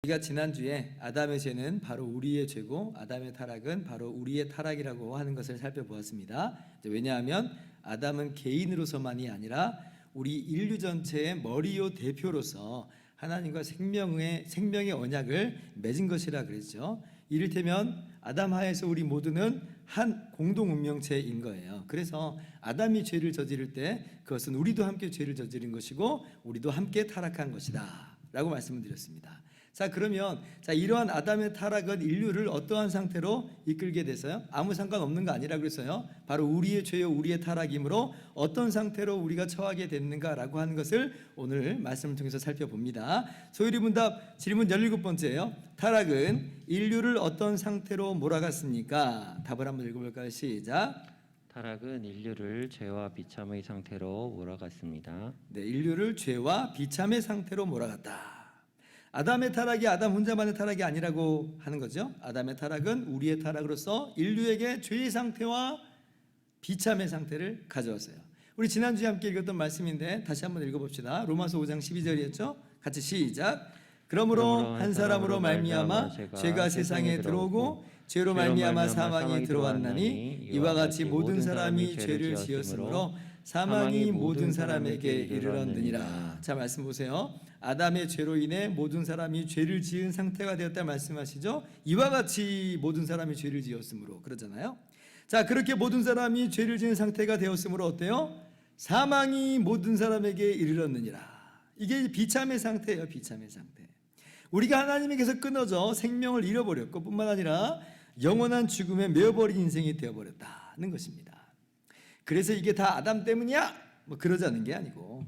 우리가 지난주에 아담의 죄는 바로 우리의 죄고 아담의 타락은 바로 우리의 타락이라고 하는 것을 살펴보았습니다. 왜냐하면 아담은 개인으로서만이 아니라 우리 인류 전체의 머리요 대표로서 하나님과 생명의 언약을 맺은 것이라 그랬죠. 이를테면 아담 하에서 우리 모두는 한 공동 운명체인 거예요. 그래서 아담이 죄를 저지를 때 그것은 우리도 함께 죄를 저지른 것이고 우리도 함께 타락한 것이다 라고 말씀을 드렸습니다. 자, 그러면 이러한 아담의 타락은 인류를 어떠한 상태로 이끌게 돼서요? 아무 상관없는 거 아니라 그래서요. 바로 우리의 죄요 우리의 타락이므로 어떤 상태로 우리가 처하게 됐는가라고 하는 것을 오늘 말씀을 통해서 살펴봅니다. 소유리문답 질문 17번째예요. 타락은 인류를 어떤 상태로 몰아갔습니까? 답을 한번 읽어볼까요? 시작. 타락은 인류를 죄와 비참의 상태로 몰아갔습니다. 네, 인류를 죄와 비참의 상태로 몰아갔다. 아담의 타락이 아담 혼자만의 타락이 아니라고 하는 거죠. 아담의 타락은 우리의 타락으로서 인류에게 죄의 상태와 비참의 상태를 가져왔어요. 우리 지난주에 함께 읽었던 말씀인데 다시 한번 읽어봅시다. 로마서 5장 12절이었죠. 같이 시작. 그러므로 한 사람으로 말미암아 죄가 세상에 들어오고 죄로 말미암아 사망이 들어왔나니 이와 같이 모든 사람이 죄를 지었으므로 사망이 모든 사람에게 이르렀느니라. 자, 말씀 보세요. 아담의 죄로 인해 모든 사람이 죄를 지은 상태가 되었다 말씀하시죠. 이와 같이 모든 사람이 죄를 지었으므로 그러잖아요. 자, 그렇게 모든 사람이 죄를 지은 상태가 되었으므로 어때요? 사망이 모든 사람에게 이르렀느니라. 이게 비참의 상태예요. 비참의 상태. 우리가 하나님에게서 끊어져 생명을 잃어버렸고 뿐만 아니라 영원한 죽음에 메어버린 인생이 되어버렸다는 것입니다. 그래서 이게 다 아담 때문이야? 뭐 그러자는 게 아니고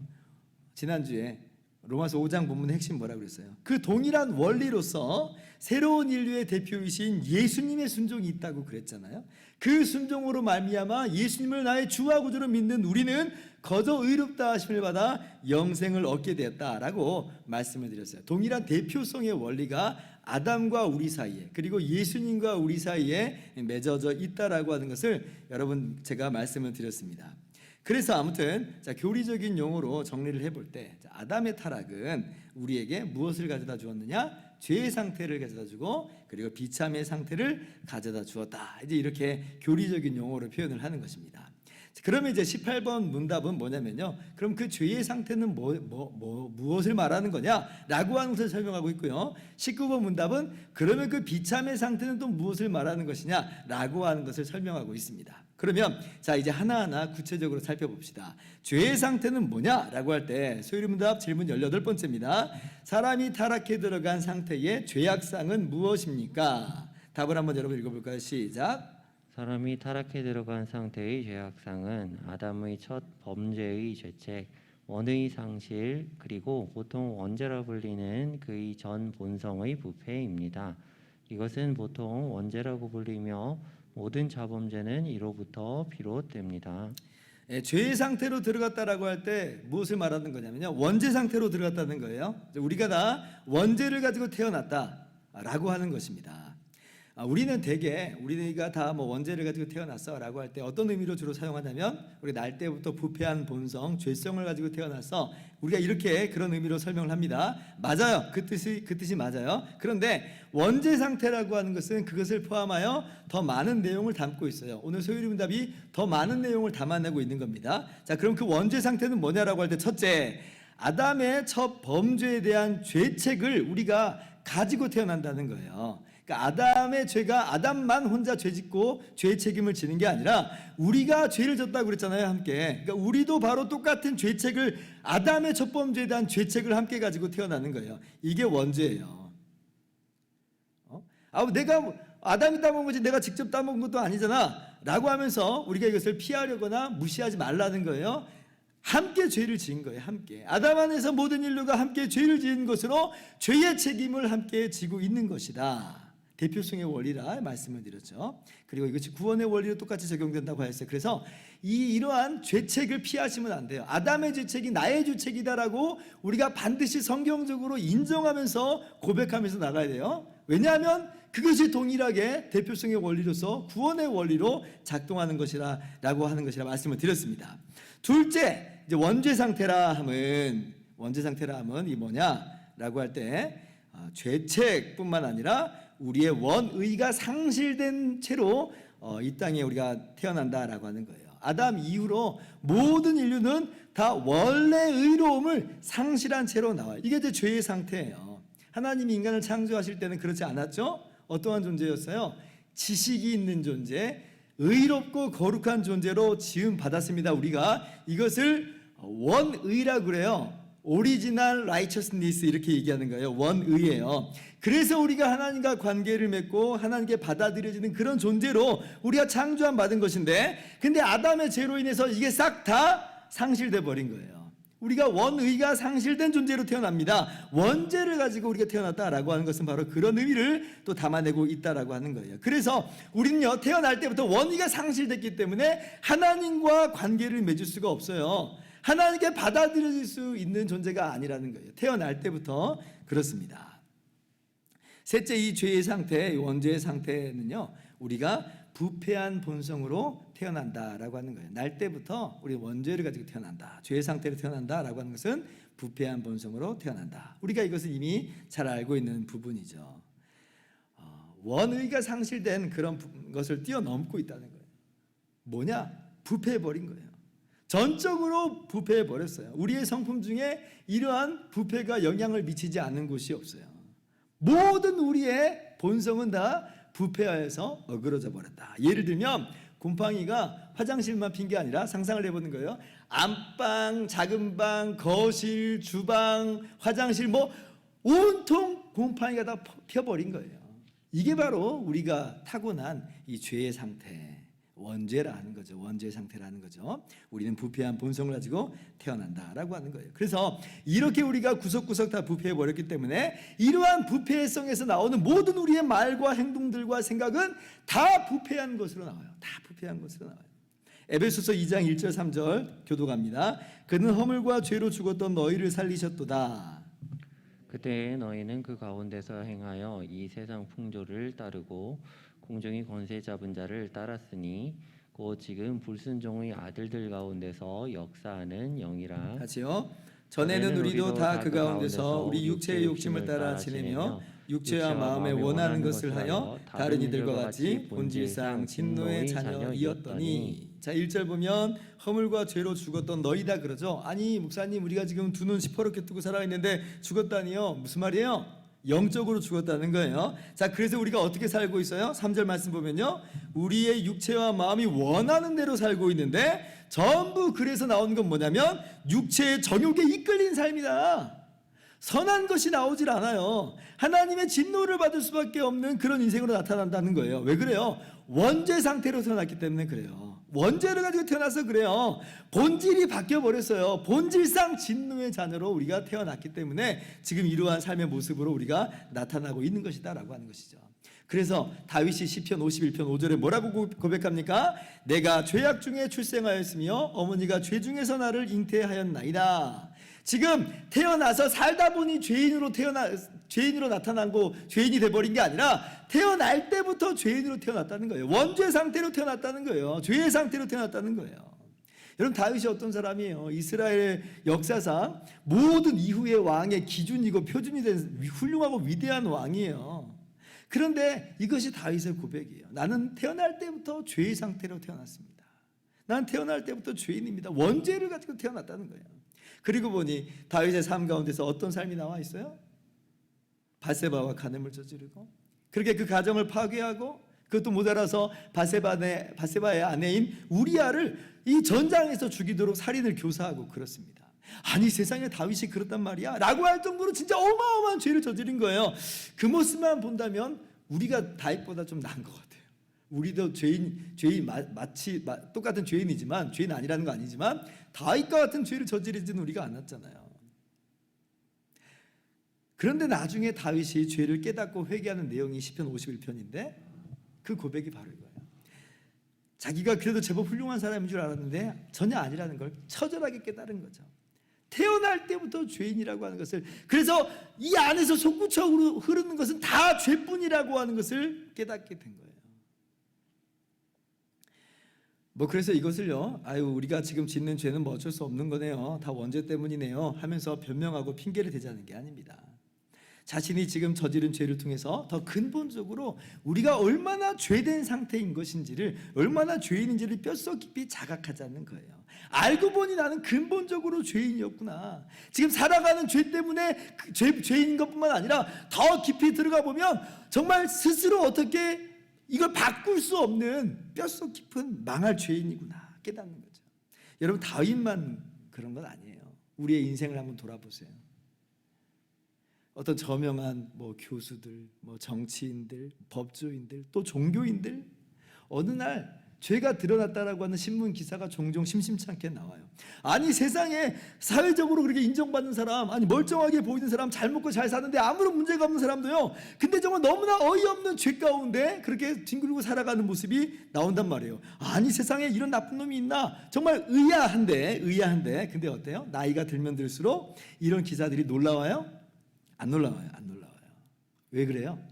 지난주에 로마서 5장 본문의 핵심 뭐라고 그랬어요? 그 동일한 원리로서 새로운 인류의 대표이신 예수님의 순종이 있다고 그랬잖아요. 그 순종으로 말미암아 예수님을 나의 주와 구주로 믿는 우리는 거저 의롭다 하심을 받아 영생을 얻게 되었다라고 말씀을 드렸어요. 동일한 대표성의 원리가 아담과 우리 사이에 그리고 예수님과 우리 사이에 맺어져 있다라고 하는 것을 여러분 제가 말씀을 드렸습니다. 그래서 아무튼 교리적인 용어로 정리를 해볼 때 아담의 타락은 우리에게 무엇을 가져다 주었느냐? 죄의 상태를 가져다 주고 그리고 비참의 상태를 가져다 주었다. 이제 이렇게 교리적인 용어로 표현을 하는 것입니다. 그러면 이제 18번 문답은 뭐냐면요. 그럼 그 죄의 상태는 무엇을 말하는 거냐라고 하는 것을 설명하고 있고요. 19번 문답은 그러면 그 비참의 상태는 또 무엇을 말하는 것이냐라고 하는 것을 설명하고 있습니다. 그러면 이제 하나하나 구체적으로 살펴봅시다. 죄의 상태는 뭐냐라고 할 때 소유리 문답 질문 18번째입니다. 사람이 타락해 들어간 상태의 죄악상은 무엇입니까? 답을 한번 여러분 읽어볼까요? 시작. 사람이 타락해 들어간 상태의 죄악상은 아담의 첫 범죄의 죄책, 원의 상실, 그리고 보통 원죄라 불리는 그의 전 본성의 부패입니다. 이것은 보통 원죄라고 불리며 모든 자범죄는 이로부터 비롯됩니다. 죄의 상태로 들어갔다라고 할 때 무엇을 말하는 거냐면요. 원죄 상태로 들어갔다는 거예요. 우리가 다 원죄를 가지고 태어났다라고 하는 것입니다. 우리는 대개 우리가 다 원죄를 가지고 태어났어라고 할 때 어떤 의미로 주로 사용하냐면 우리 날 때부터 부패한 본성, 죄성을 가지고 태어났어. 우리가 이렇게 그런 의미로 설명을 합니다. 맞아요. 그 뜻이 맞아요. 그런데 원죄 상태라고 하는 것은 그것을 포함하여 더 많은 내용을 담고 있어요. 오늘 소유리 문답이 더 많은 내용을 담아내고 있는 겁니다. 자, 그럼 그 원죄 상태는 뭐냐라고 할 때 첫째, 아담의 첫 범죄에 대한 죄책을 우리가 가지고 태어난다는 거예요. 그러니까 아담의 죄가 아담만 혼자 죄짓고 죄의 책임을 지는 게 아니라 우리가 죄를 졌다고 그랬잖아요, 함께. 그러니까 우리도 바로 똑같은 죄책을 아담의 첫 범죄에 대한 죄책을 함께 가지고 태어나는 거예요. 이게 원죄예요. 내가 아담이 따먹은 거지 내가 직접 따먹은 것도 아니잖아라고 하면서 우리가 이것을 피하려거나 무시하지 말라는 거예요. 함께 죄를 지은 거예요. 함께 아담 안에서 모든 인류가 함께 죄를 지은 것으로 죄의 책임을 함께 지고 있는 것이다. 대표성의 원리라 말씀을 드렸죠. 그리고 이것이 구원의 원리로 똑같이 적용된다고 하였어요. 그래서 이러한 죄책을 피하시면 안 돼요. 아담의 죄책이 나의 죄책이다라고 우리가 반드시 성경적으로 인정하면서 고백하면서 나가야 돼요. 왜냐하면 그것이 동일하게 대표성의 원리로서 구원의 원리로 작동하는 것이라고 하는 것이라 말씀을 드렸습니다. 둘째, 이제 원죄 상태라 함은 이 뭐냐라고 할 때 죄책뿐만 아니라 우리의 원의가 상실된 채로 이 땅에 우리가 태어난다라고 하는 거예요. 아담 이후로 모든 인류는 다 원래 의로움을 상실한 채로 나와요. 이게 이제 죄의 상태예요. 하나님이 인간을 창조하실 때는 그렇지 않았죠? 어떠한 존재였어요? 지식이 있는 존재, 의롭고 거룩한 존재로 지음 받았습니다. 우리가 이것을 원의라고 그래요. 오리지널 라이처스니스 이렇게 얘기하는 거예요. 원의예요. 그래서 우리가 하나님과 관계를 맺고 하나님께 받아들여지는 그런 존재로 우리가 창조함 받은 것인데, 근데 아담의 죄로 인해서 이게 싹 다 상실돼 버린 거예요. 우리가 원의가 상실된 존재로 태어납니다. 원죄를 가지고 우리가 태어났다라고 하는 것은 바로 그런 의미를 또 담아내고 있다라고 하는 거예요. 그래서 우리는요, 태어날 때부터 원의가 상실됐기 때문에 하나님과 관계를 맺을 수가 없어요. 하나님께 받아들여질 수 있는 존재가 아니라는 거예요. 태어날 때부터 그렇습니다. 셋째, 이 죄의 상태, 원죄의 상태는요, 우리가 부패한 본성으로 태어난다라고 하는 거예요. 날 때부터 우리 원죄를 가지고 태어난다, 죄의 상태로 태어난다라고 하는 것은 부패한 본성으로 태어난다. 우리가 이것을 이미 잘 알고 있는 부분이죠. 원의가 상실된 그런 것을 뛰어넘고 있다는 거예요. 뭐냐? 부패해버린 거예요. 전적으로 부패해버렸어요. 우리의 성품 중에 이러한 부패가 영향을 미치지 않는 곳이 없어요. 모든 우리의 본성은 다 부패하여서 어그러져 버렸다. 예를 들면 곰팡이가 화장실만 핀 게 아니라 상상을 해보는 거예요. 안방, 작은 방, 거실, 주방, 화장실 뭐 온통 곰팡이가 다 펴버린 거예요. 이게 바로 우리가 타고난 이 죄의 상태, 원죄라는 거죠. 원죄의 상태라는 거죠. 우리는 부패한 본성을 가지고 태어난다라고 하는 거예요. 그래서 이렇게 우리가 구석구석 다 부패해 버렸기 때문에 이러한 부패성에서 나오는 모든 우리의 말과 행동들과 생각은 다 부패한 것으로 나와요. 다 부패한 것으로 나와요. 에베소서 2장 1절 3절 교독합니다. 그는 허물과 죄로 죽었던 너희를 살리셨도다. 그때 너희는 그 가운데서 행하여 이 세상 풍조를 따르고 공중의 권세 잡은 자를 따랐으니 곧 지금 불순종의 아들들 가운데서 역사하는 영이라. 같이요. 전에는 우리도 다 그 가운데서 우리 육체의 욕심을 따라 지내며 육체와 마음에 원하는 것을 하여 다른 이들과 같이 본질상 진노의 자녀이었더니. 자, 1절 보면 허물과 죄로 죽었던 너희다 그러죠. 아니 목사님, 우리가 지금 두 눈 시퍼렇게 뜨고 살아있는데 죽었다니요? 무슨 말이에요? 영적으로 죽었다는 거예요. 자, 그래서 우리가 어떻게 살고 있어요? 3절 말씀 보면요, 우리의 육체와 마음이 원하는 대로 살고 있는데 전부 그래서 나오는 건 뭐냐면 육체의 정욕에 이끌린 삶이다. 선한 것이 나오질 않아요. 하나님의 진노를 받을 수밖에 없는 그런 인생으로 나타난다는 거예요. 왜 그래요? 원죄 상태로 태어났기 때문에 그래요. 원죄를 가지고 태어나서 그래요. 본질이 바뀌어버렸어요. 본질상 진노의 자녀로 우리가 태어났기 때문에 지금 이러한 삶의 모습으로 우리가 나타나고 있는 것이다 라고 하는 것이죠. 그래서 다윗이 시편 51편 5절에 뭐라고 고백합니까? 내가 죄악 중에 출생하였으며 어머니가 죄 중에서 나를 잉태하였나이다. 지금 태어나서 살다 보니 죄인으로 나타나고 죄인이 돼버린 게 아니라 태어날 때부터 죄인으로 태어났다는 거예요. 원죄 상태로 태어났다는 거예요. 죄의 상태로 태어났다는 거예요. 여러분, 다윗이 어떤 사람이에요? 이스라엘 역사상 모든 이후의 왕의 기준이고 표준이 된 훌륭하고 위대한 왕이에요. 그런데 이것이 다윗의 고백이에요. 나는 태어날 때부터 죄의 상태로 태어났습니다. 나는 태어날 때부터 죄인입니다. 원죄를 가지고 태어났다는 거예요. 그리고 보니 다윗의 삶 가운데서 어떤 삶이 나와 있어요? 바세바와 간음을 저지르고, 그렇게 그 가정을 파괴하고, 그것도 모자라서 바세바의 아내인 우리아를 이 전장에서 죽이도록 살인을 교사하고 그렇습니다. 아니 세상에 다윗이 그렇단 말이야? 라고 할 정도로 진짜 어마어마한 죄를 저지른 거예요. 그 모습만 본다면 우리가 다윗보다 좀 나은 것 같아요. 우리도 죄인 마치 똑같은 죄인이지만, 죄인 아니라는 거 아니지만 다윗과 같은 죄를 저지르지는 우리가 않았잖아요. 그런데 나중에 다윗이 죄를 깨닫고 회개하는 내용이 시편 51편인데 그 고백이 바로 이거예요. 자기가 그래도 제법 훌륭한 사람인 줄 알았는데 전혀 아니라는 걸 처절하게 깨달은 거죠. 태어날 때부터 죄인이라고 하는 것을, 그래서 이 안에서 솟구쳐서 흐르는 것은 다 죄뿐이라고 하는 것을 깨닫게 된 거예요. 그래서 이것을요, 우리가 지금 짓는 죄는 뭐 어쩔 수 없는 거네요, 다 원죄 때문이네요 하면서 변명하고 핑계를 대자는 게 아닙니다. 자신이 지금 저지른 죄를 통해서 더 근본적으로 우리가 얼마나 죄된 상태인 것인지를, 얼마나 죄인인지를 뼛속 깊이 자각하자는 거예요. 알고 보니 나는 근본적으로 죄인이었구나. 지금 살아가는 죄 때문에 죄인 것뿐만 아니라 더 깊이 들어가 보면 정말 스스로 어떻게 이걸 바꿀 수 없는 뼛속 깊은 망할 죄인이구나 깨닫는 거죠. 여러분, 다윗만 그런 건 아니에요. 우리의 인생을 한번 돌아보세요. 어떤 저명한 교수들, 정치인들, 법조인들, 또 종교인들, 어느 날 죄가 드러났다라고 하는 신문 기사가 종종 심심찮게 나와요. 아니, 세상에 사회적으로 그렇게 인정받는 사람, 아니 멀쩡하게 보이는 사람, 잘 먹고 잘 사는데 아무런 문제가 없는 사람도요, 근데 정말 너무나 어이없는 죄 가운데 그렇게 뒹굴고 살아가는 모습이 나온단 말이에요. 아니, 세상에 이런 나쁜 놈이 있나? 정말 의아한데 근데 어때요? 나이가 들면 들수록 이런 기사들이 놀라워요? 안 놀라워요. 왜 그래요?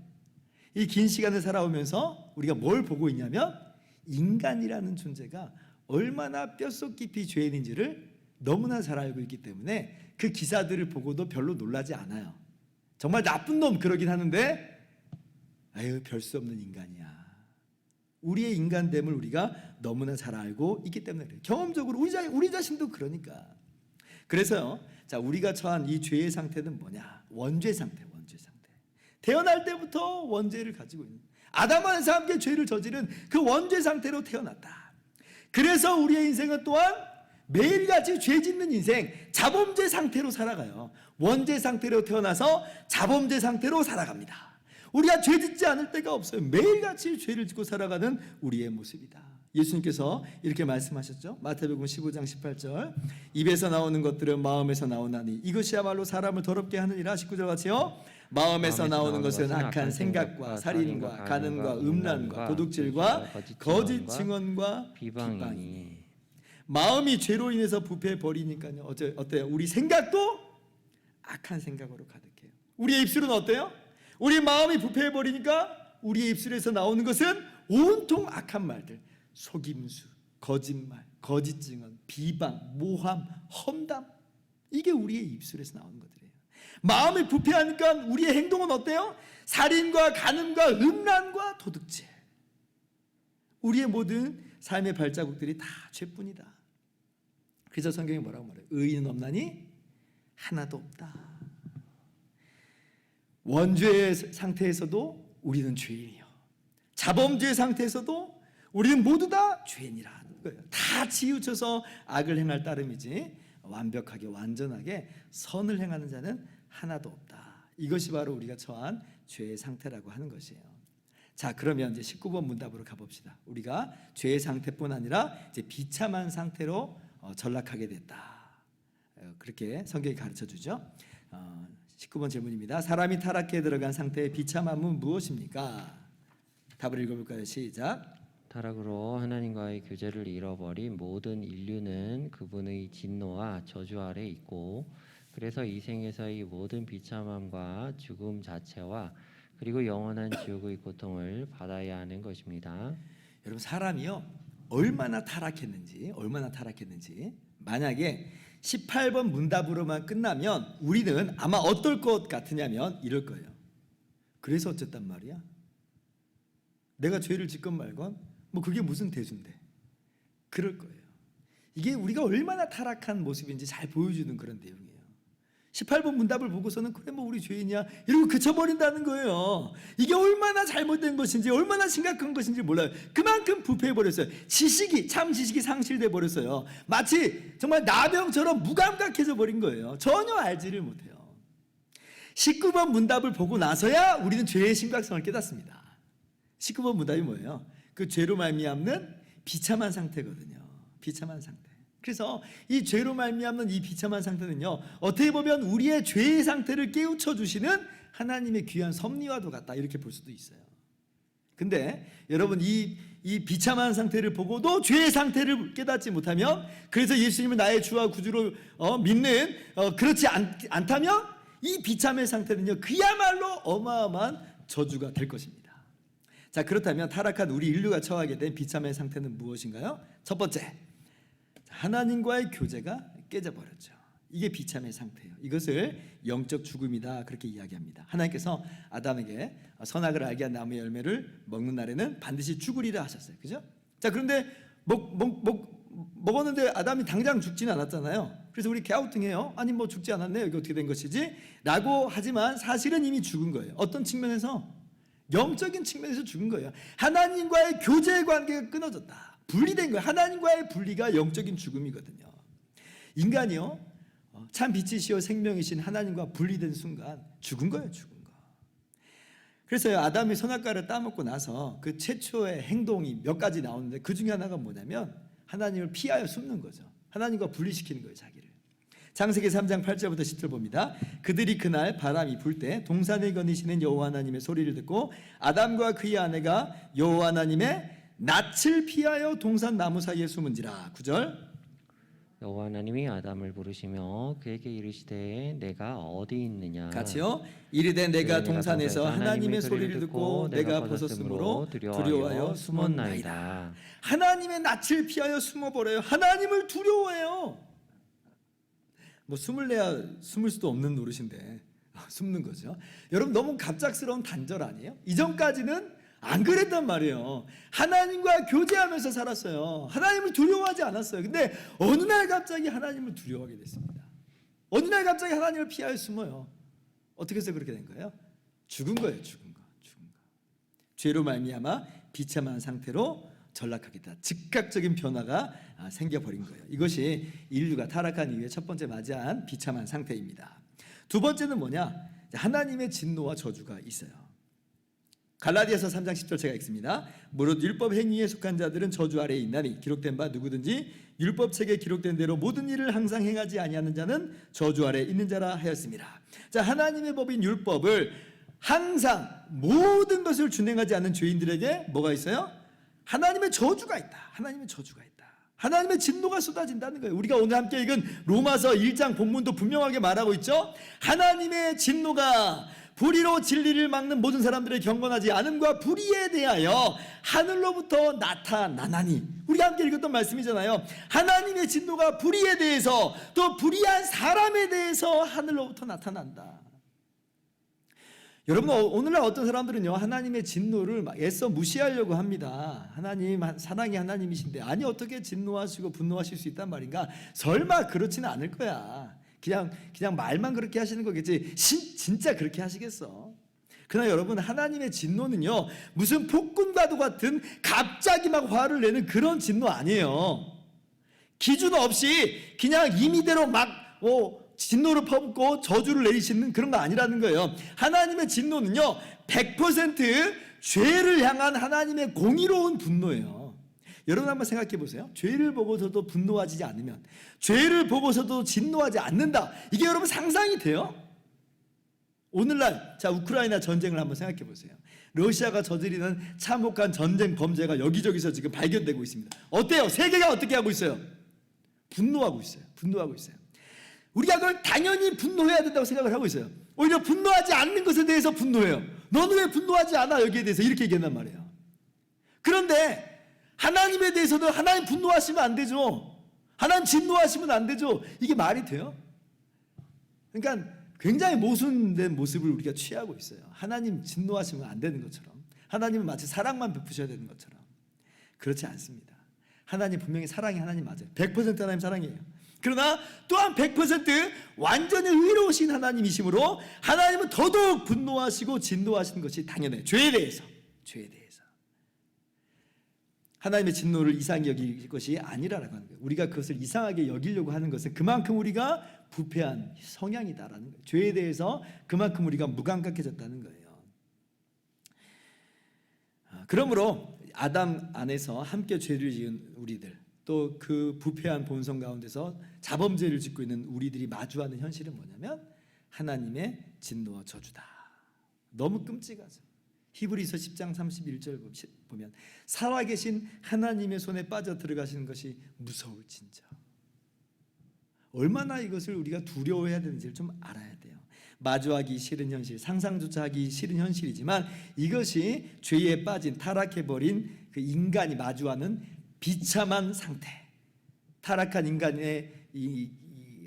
이 긴 시간을 살아오면서 우리가 뭘 보고 있냐면 인간이라는 존재가 얼마나 뼛속 깊이 죄인인지를 너무나 잘 알고 있기 때문에 그 기사들을 보고도 별로 놀라지 않아요. 정말 나쁜 놈 그러긴 하는데 아유, 별 수 없는 인간이야. 우리의 인간됨을 우리가 너무나 잘 알고 있기 때문에 그래요. 경험적으로 우리 자신도 그러니까. 그래서요, 자, 우리가 처한 이 죄의 상태는 뭐냐? 원죄 상태. 태어날 때부터 원죄를 가지고 있는, 아담 안에서 함께 죄를 저지른 그 원죄 상태로 태어났다. 그래서 우리의 인생은 또한 매일같이 죄 짓는 인생, 자범죄 상태로 살아가요. 원죄 상태로 태어나서 자범죄 상태로 살아갑니다. 우리가 죄 짓지 않을 때가 없어요. 매일같이 죄를 짓고 살아가는 우리의 모습이다. 예수님께서 이렇게 말씀하셨죠. 마태복음 15장 18절, 입에서 나오는 것들은 마음에서 나오나니 이것이야말로 사람을 더럽게 하느니라. 19절 같이요. 마음에서 나오는 것은 악한 생각과 살인과 간음과 음란과 도둑질과 거짓 증언과 비방이니. 마음이 죄로 인해서 부패해 버리니까요. 어때요? 우리 생각도 악한 생각으로 가득해요. 우리의 입술은 어때요? 우리 마음이 부패해 버리니까 우리의 입술에서 나오는 것은 온통 악한 말들, 속임수, 거짓말, 거짓 증언, 비방, 모함, 험담, 이게 우리의 입술에서 나오는 것들이에요. 마음이 부패하니까 우리의 행동은 어때요? 살인과 간음과 음란과 도둑질. 우리의 모든 삶의 발자국들이 다 죄뿐이다. 그래서 성경이 뭐라고 말해요? 의인은 없나니 하나도 없다. 원죄의 상태에서도 우리는 죄인이요, 자범죄 상태에서도 우리는 모두 다 죄인이라는 거예요. 다 치우쳐서 악을 행할 따름이지 완벽하게 완전하게 선을 행하는 자는 하나도 없다. 이것이 바로 우리가 처한 죄의 상태라고 하는 것이에요. 자, 그러면 이제 19번 문답으로 가봅시다. 우리가 죄의 상태뿐 아니라 이제 비참한 상태로 전락하게 됐다. 그렇게 성경이 가르쳐 주죠. 19번 질문입니다. 사람이 타락해 들어간 상태의 비참함은 무엇입니까? 답을 읽어볼까요? 시작. 타락으로 하나님과의 교제를 잃어버린 모든 인류는 그분의 진노와 저주 아래 있고, 그래서 이 생에서의 모든 비참함과 죽음 자체와 그리고 영원한 지옥의 고통을 받아야 하는 것입니다. 여러분, 사람이요 얼마나 타락했는지 만약에 18번 문답으로만 끝나면 우리는 아마 어떨 것 같으냐면 이럴 거예요. 그래서 어쨌단 말이야? 내가 죄를 짓건 말건 그게 무슨 대수인데, 그럴 거예요. 이게 우리가 얼마나 타락한 모습인지 잘 보여주는 그런 내용이에요. 18번 문답을 보고서는 그래 우리 죄인이야 이러고 그쳐버린다는 거예요. 이게 얼마나 잘못된 것인지, 얼마나 심각한 것인지 몰라요. 그만큼 부패해버렸어요. 참 지식이 상실돼 버렸어요. 마치 정말 나병처럼 무감각해져 버린 거예요. 전혀 알지를 못해요. 19번 문답을 보고 나서야 우리는 죄의 심각성을 깨닫습니다. 19번 문답이 뭐예요? 그 죄로 말미암는 비참한 상태거든요. 비참한 상태. 그래서 이 죄로 말미암는 이 비참한 상태는요, 어떻게 보면 우리의 죄의 상태를 깨우쳐 주시는 하나님의 귀한 섭리와도 같다, 이렇게 볼 수도 있어요. 근데 여러분, 이 비참한 상태를 보고도 죄의 상태를 깨닫지 못하면, 그래서 예수님을 나의 주와 구주로 믿는 그렇지 않다면 이 비참의 상태는요 그야말로 어마어마한 저주가 될 것입니다. 자, 그렇다면 타락한 우리 인류가 처하게 된 비참의 상태는 무엇인가요? 첫 번째, 하나님과의 교제가 깨져버렸죠. 이게 비참의 상태예요. 이것을 영적 죽음이다 그렇게 이야기합니다. 하나님께서 아담에게 선악을 알게 한 나무의 열매를 먹는 날에는 반드시 죽으리라 하셨어요. 그죠? 자, 그런데 먹었는데 아담이 당장 죽지는 않았잖아요. 그래서 우리 갸우뚱해요. 아니 뭐 죽지 않았네. 이게 어떻게 된 것이지? 라고 하지만 사실은 이미 죽은 거예요. 어떤 측면에서? 영적인 측면에서 죽은 거예요. 하나님과의 교제 관계가 끊어졌다. 분리된 거예요. 하나님과의 분리가 영적인 죽음이거든요. 인간이요, 참 빛이시요 생명이신 하나님과 분리된 순간 죽은 거예요. 죽은 거. 그래서 아담이 선악과를 따먹고 나서 그 최초의 행동이 몇 가지 나오는데 그 중에 하나가 뭐냐면 하나님을 피하여 숨는 거죠. 하나님과 분리시키는 거예요. 자기를. 창세기 3장 8절부터 10절 봅니다. 그들이 그날 바람이 불 때 동산을 거니시는 여호와 하나님의 소리를 듣고 아담과 그의 아내가 여호와 하나님의 낯을 피하여 동산 나무 사이에 숨은지라. 9절. 여호와 하나님이 아담을 부르시며 그에게 이르시되 내가 어디 있느냐. 같이요. 이르되 내가 동산에서 하나님의 소리를 듣고 내가 벗었으므로 두려워하여 숨었나이다. 하나님의 낯을 피하여 숨어버려요. 하나님을 두려워해요. 뭐 숨을래야 숨을 수도 없는 노릇인데 숨는 거죠. 여러분 너무 갑작스러운 단절 아니에요? 이전까지는 안 그랬단 말이에요. 하나님과 교제하면서 살았어요. 하나님을 두려워하지 않았어요. 근데 어느 날 갑자기 하나님을 두려워하게 됐습니다. 어느 날 갑자기 하나님을 피하여 숨어요. 어떻게 해서 그렇게 된 거예요? 죽은 거예요. 죽은 거. 죄로 말미암아 비참한 상태로 전락하겠다. 즉각적인 변화가 생겨버린 거예요. 이것이 인류가 타락한 이후에 첫 번째 맞이한 비참한 상태입니다. 두 번째는 뭐냐? 하나님의 진노와 저주가 있어요. 갈라디아서 3장 10절 제가 읽습니다. 무릇 율법 행위에 속한 자들은 저주 아래에 있나니 기록된 바 누구든지 율법책에 기록된 대로 모든 일을 항상 행하지 아니하는 자는 저주 아래에 있는 자라 하였습니다. 자, 하나님의 법인 율법을 항상 모든 것을 준행하지 않는 죄인들에게 뭐가 있어요? 하나님의 저주가 있다. 하나님의 저주가 있다. 하나님의 진노가 쏟아진다는 거예요. 우리가 오늘 함께 읽은 로마서 1장 본문도 분명하게 말하고 있죠. 하나님의 진노가 불의로 진리를 막는 모든 사람들의 경건하지 않음과 불의에 대하여 하늘로부터 나타나나니. 우리가 함께 읽었던 말씀이잖아요. 하나님의 진노가 불의에 대해서 또 불의한 사람에 대해서 하늘로부터 나타난다. 여러분 오늘날 어떤 사람들은요 하나님의 진노를 막 애써 무시하려고 합니다. 하나님 사랑이 하나님이신데 아니 어떻게 진노하시고 분노하실 수 있단 말인가? 설마 그렇지는 않을 거야. 그냥 말만 그렇게 하시는 거겠지. 진짜 그렇게 하시겠어? 그러나 여러분 하나님의 진노는요 무슨 폭군과도 같은 갑자기 막 화를 내는 그런 진노 아니에요. 기준 없이 그냥 임의대로 막 진노를 퍼붓고 저주를 내리시는 그런 거 아니라는 거예요. 하나님의 진노는요 100% 죄를 향한 하나님의 공의로운 분노예요. 여러분 한번 생각해 보세요. 죄를 보고서도 분노하지 않으면, 죄를 보고서도 진노하지 않는다. 이게 여러분 상상이 돼요? 오늘날 자 우크라이나 전쟁을 한번 생각해 보세요. 러시아가 저지르는 참혹한 전쟁 범죄가 여기저기서 지금 발견되고 있습니다. 어때요? 세계가 어떻게 하고 있어요? 분노하고 있어요. 우리가 그걸 당연히 분노해야 된다고 생각을 하고 있어요. 오히려 분노하지 않는 것에 대해서 분노해요. 너는 왜 분노하지 않아? 여기에 대해서 이렇게 얘기한단 말이에요. 그런데 하나님에 대해서도 하나님 분노하시면 안 되죠. 하나님 진노하시면 안 되죠. 이게 말이 돼요? 그러니까 굉장히 모순된 모습을 우리가 취하고 있어요. 하나님 진노하시면 안 되는 것처럼, 하나님은 마치 사랑만 베푸셔야 되는 것처럼. 그렇지 않습니다. 하나님 분명히 사랑이 하나님 맞아요. 100% 하나님 사랑이에요. 그러나 또한 100% 완전히 의로우신 하나님이시므로 하나님은 더더욱 분노하시고 진노하시는 것이 당연해요. 죄에 대해서. 하나님의 진노를 이상히 여길 것이 아니라고 하는 거예요. 우리가 그것을 이상하게 여기려고 하는 것은 그만큼 우리가 부패한 성향이다라는 거예요. 죄에 대해서 그만큼 우리가 무감각해졌다는 거예요. 그러므로 아담 안에서 함께 죄를 지은 우리들, 또 그 부패한 본성 가운데서 자범죄를 짓고 있는 우리들이 마주하는 현실은 뭐냐면 하나님의 진노와 저주다. 너무 끔찍하죠. 히브리서 10장 31절 보면 살아계신 하나님의 손에 빠져 들어가시는 것이 무서울진저. 얼마나 이것을 우리가 두려워해야 되는지를 좀 알아야 돼요. 마주하기 싫은 현실, 상상조차 하기 싫은 현실이지만 이것이 죄에 빠진 타락해버린 그 인간이 마주하는 비참한 상태, 타락한 인간의 이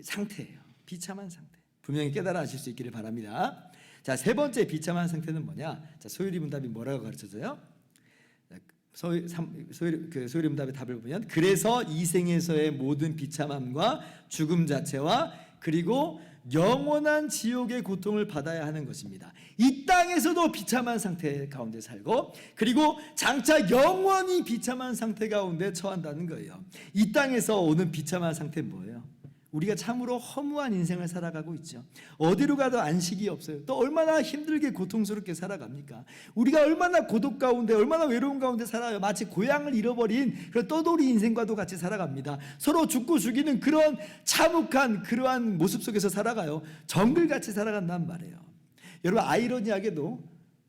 상태예요. 비참한 상태. 분명히 깨달아 하실 수 있기를 바랍니다. 자, 세 번째 비참한 상태는 뭐냐? 자, 소율이 문답이 뭐라고 가르쳐줘요? 소율이 문답의 답을 보면 그래서 이 생에서의 모든 비참함과 죽음 자체와 그리고 영원한 지옥의 고통을 받아야 하는 것입니다. 이 땅에서도 비참한 상태 가운데 살고 그리고 장차 영원히 비참한 상태 가운데 처한다는 거예요. 이 땅에서 오는 비참한 상태는 뭐예요? 우리가 참으로 허무한 인생을 살아가고 있죠. 어디로 가도 안식이 없어요. 또 얼마나 힘들게 고통스럽게 살아갑니까? 우리가 얼마나 고독 가운데 얼마나 외로운 가운데 살아요. 마치 고향을 잃어버린 그런 떠돌이 인생과도 같이 살아갑니다. 서로 죽고 죽이는 그런 참혹한 그러한 모습 속에서 살아가요. 정글같이 살아간단 말이에요. 여러분, 아이러니하게도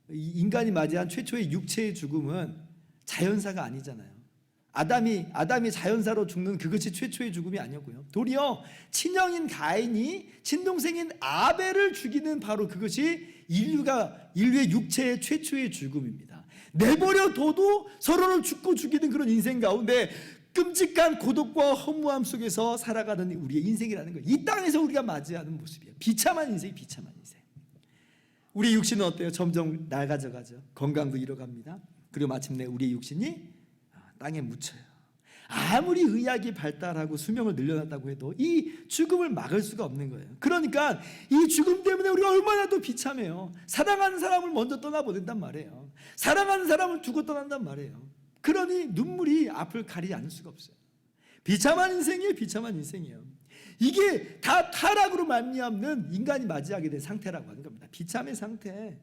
인간이 맞이한 최초의 육체의 죽음은 자연사가 아니잖아요. 아담이 자연사로 죽는 그것이 최초의 죽음이 아니었고요. 도리어 친형인 가인이 친동생인 아벨을 죽이는 바로 그것이 인류의 육체의 최초의 죽음입니다. 내버려 둬도 서로를 죽고 죽이는 그런 인생 가운데 끔찍한 고독과 허무함 속에서 살아가는 우리의 인생이라는 거예요. 이 땅에서 우리가 맞이하는 모습이에요. 비참한 인생, 비참한 인생. 우리의 육신은 어때요? 점점 낡아져가죠. 건강도 잃어갑니다. 그리고 마침내 우리의 육신이 땅에 묻혀요. 아무리 의학이 발달하고 수명을 늘려놨다고 해도 이 죽음을 막을 수가 없는 거예요. 그러니까 이 죽음 때문에 우리가 얼마나 더 비참해요. 사랑하는 사람을 먼저 떠나보낸단 말이에요. 사랑하는 사람을 두고 떠난단 말이에요. 그러니 눈물이 앞을 가리지 않을 수가 없어요. 비참한 인생이에요. 비참한 인생이에요. 이게 다 타락으로 말미암는 인간이 맞이하게 된 상태라고 하는 겁니다. 비참의 상태.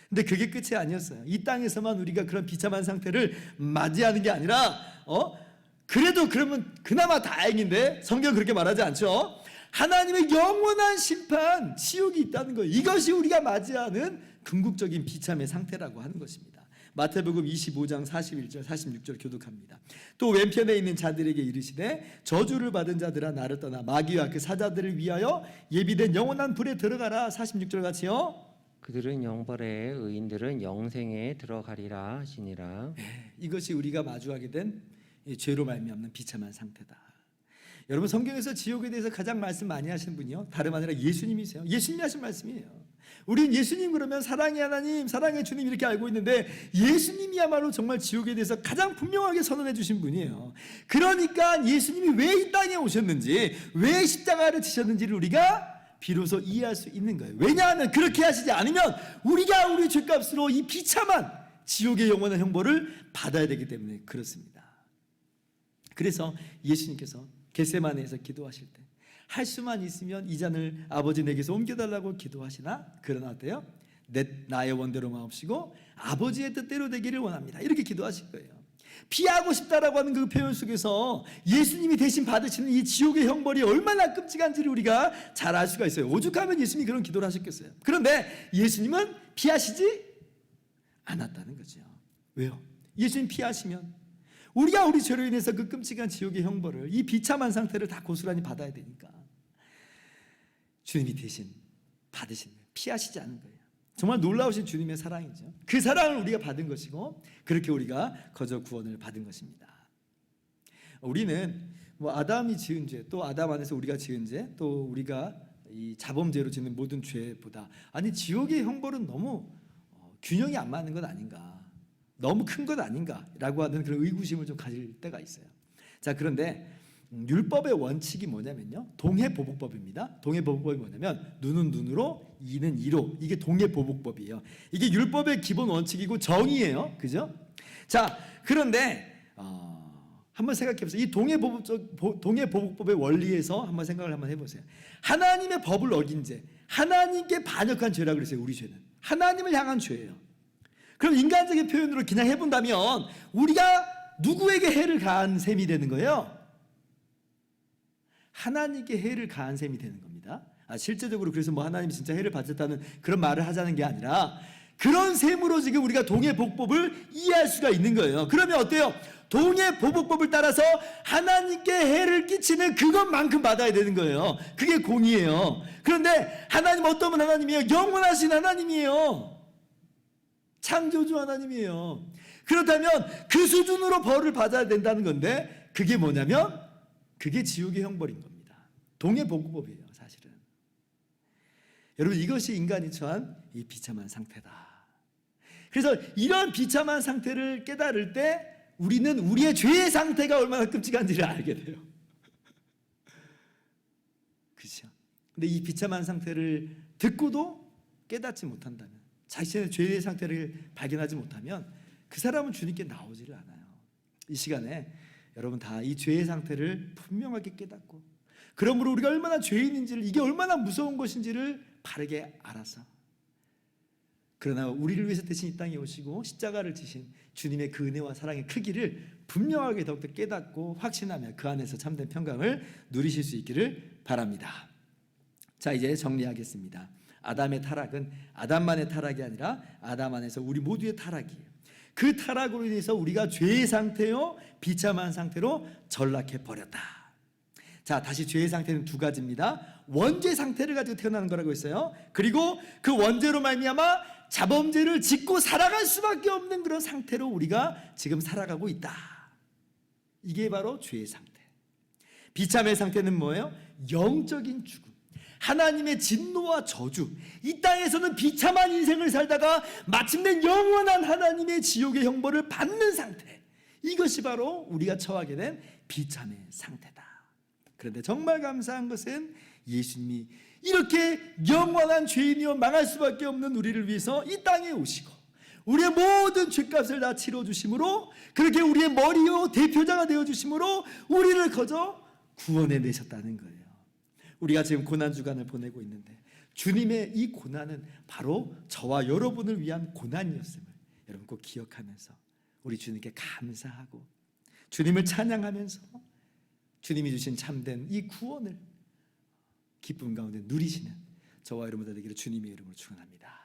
근데 그게 끝이 아니었어요. 이 땅에서만 우리가 그런 비참한 상태를 맞이하는 게 아니라 그래도 그러면 그나마 다행인데 성경은 그렇게 말하지 않죠. 하나님의 영원한 심판, 지옥이 있다는 거예요. 이것이 우리가 맞이하는 궁극적인 비참의 상태라고 하는 것입니다. 마태복음 25장 41절 46절 교독합니다. 또 왼편에 있는 자들에게 이르시되 저주를 받은 자들아 나를 떠나 마귀와 그 사자들을 위하여 예비된 영원한 불에 들어가라. 46절 같이요. 그들은 영벌에 의인들은 영생에 들어가리라 하시니라. 이것이 우리가 마주하게 된 죄로 말미암는 비참한 상태다. 여러분, 성경에서 지옥에 대해서 가장 말씀 많이 하신 분이요 다름 아니라 예수님이세요. 예수님이 하신 말씀이에요. 우린 예수님 그러면 사랑의 하나님, 사랑의 주님 이렇게 알고 있는데 예수님이야말로 정말 지옥에 대해서 가장 분명하게 선언해 주신 분이에요. 그러니까 예수님이 왜 이 땅에 오셨는지, 왜 십자가를 지셨는지를 우리가 비로소 이해할 수 있는 거예요. 왜냐하면 그렇게 하시지 않으면 우리가 우리 죄값으로 이 비참한 지옥의 영원한 형벌을 받아야 되기 때문에 그렇습니다. 그래서 예수님께서 겟세마네에서 기도하실 때 할 수만 있으면 이 잔을 아버지 내게서 옮겨달라고 기도하시나 그러나 어때요? 나의 원대로 마옵시고 아버지의 뜻대로 되기를 원합니다. 이렇게 기도하실 거예요. 피하고 싶다라고 하는 그 표현 속에서 예수님이 대신 받으시는 이 지옥의 형벌이 얼마나 끔찍한지를 우리가 잘 알 수가 있어요. 오죽하면 예수님이 그런 기도를 하셨겠어요. 그런데 예수님은 피하시지 않았다는 거죠. 왜요? 예수님 피하시면 우리가 우리 죄로 인해서 그 끔찍한 지옥의 형벌을, 이 비참한 상태를 다 고스란히 받아야 되니까 주님이 대신 받으시는 거예요. 피하시지 않은 거예요. 정말 놀라우신 주님의 사랑이죠. 그 사랑을 우리가 받은 것이고 그렇게 우리가 거저 구원을 받은 것입니다. 우리는 아담이 지은 죄, 또 아담 안에서 우리가 지은 죄, 또 우리가 이 자범죄로 짓는 모든 죄보다 지옥의 형벌은 너무 균형이 안 맞는 것 아닌가, 너무 큰 것 아닌가라고 하는 그런 의구심을 좀 가질 때가 있어요. 자, 그런데 율법의 원칙이 뭐냐면요, 동해보복법입니다. 동해보복법이 뭐냐면 눈은 눈으로, 이는 이로. 이게 동해보복법이에요. 이게 율법의 기본 원칙이고 정의예요. 그죠? 자, 그런데 한번 생각해 보세요. 이 동해보복법의 원리에서 한번 생각을 해보세요. 하나님의 법을 어긴 죄, 하나님께 반역한 죄라고 그랬어요. 우리 죄는 하나님을 향한 죄예요. 그럼 인간적인 표현으로 그냥 해본다면 우리가 누구에게 해를 가한 셈이 되는 거예요? 하나님께 해를 가한 셈이 되는 겁니다. 실제적으로 그래서 하나님이 진짜 해를 받았다는 그런 말을 하자는 게 아니라 그런 셈으로 지금 우리가 동해보복법을 이해할 수가 있는 거예요. 그러면 어때요? 동해보복법을 따라서 하나님께 해를 끼치는 그것만큼 받아야 되는 거예요. 그게 공의예요. 그런데 하나님 어떤 하나님이에요? 영원하신 하나님이에요. 창조주 하나님이에요. 그렇다면 그 수준으로 벌을 받아야 된다는 건데 그게 뭐냐면 그게 지옥의 형벌인 겁니다. 동해보복법이에요, 사실은. 여러분, 이것이 인간이 처한 이 비참한 상태다. 그래서 이런 비참한 상태를 깨달을 때 우리는 우리의 죄의 상태가 얼마나 끔찍한지를 알게 돼요. 그렇죠? 근데 이 비참한 상태를 듣고도 깨닫지 못한다면, 자신의 죄의 상태를 발견하지 못하면 그 사람은 주님께 나오지를 않아요. 이 시간에 여러분 다 이 죄의 상태를 분명하게 깨닫고, 그러므로 우리가 얼마나 죄인인지를, 이게 얼마나 무서운 것인지를 바르게 알아서, 그러나 우리를 위해서 대신 이 땅에 오시고 십자가를 지신 주님의 그 은혜와 사랑의 크기를 분명하게 더욱더 깨닫고 확신하며 그 안에서 참된 평강을 누리실 수 있기를 바랍니다. 자, 이제 정리하겠습니다. 아담의 타락은 아담만의 타락이 아니라 아담 안에서 우리 모두의 타락이에요. 그 타락으로 인해서 우리가 죄의 상태요, 비참한 상태로 전락해 버렸다. 자, 다시 죄의 상태는 두 가지입니다. 원죄 상태를 가지고 태어나는 거라고 했어요. 그리고 그 원죄로 말미암아 자범죄를 짓고 살아갈 수밖에 없는 그런 상태로 우리가 지금 살아가고 있다. 이게 바로 죄의 상태. 비참의 상태는 뭐예요? 영적인 죽음, 하나님의 진노와 저주, 이 땅에서는 비참한 인생을 살다가 마침내 영원한 하나님의 지옥의 형벌을 받는 상태, 이것이 바로 우리가 처하게 된 비참의 상태다. 그런데 정말 감사한 것은 예수님이 이렇게 영원한 죄인이요 망할 수밖에 없는 우리를 위해서 이 땅에 오시고 우리의 모든 죄값을 다 치러주심으로, 그렇게 우리의 머리요 대표자가 되어주심으로 우리를 거저 구원해 내셨다는 거예요. 우리가 지금 고난주간을 보내고 있는데 주님의 이 고난은 바로 저와 여러분을 위한 고난이었음을 여러분 꼭 기억하면서 우리 주님께 감사하고 주님을 찬양하면서 주님이 주신 참된 이 구원을 기쁨 가운데 누리시는 저와 여러분들 되기를 주님의 이름으로 축원합니다.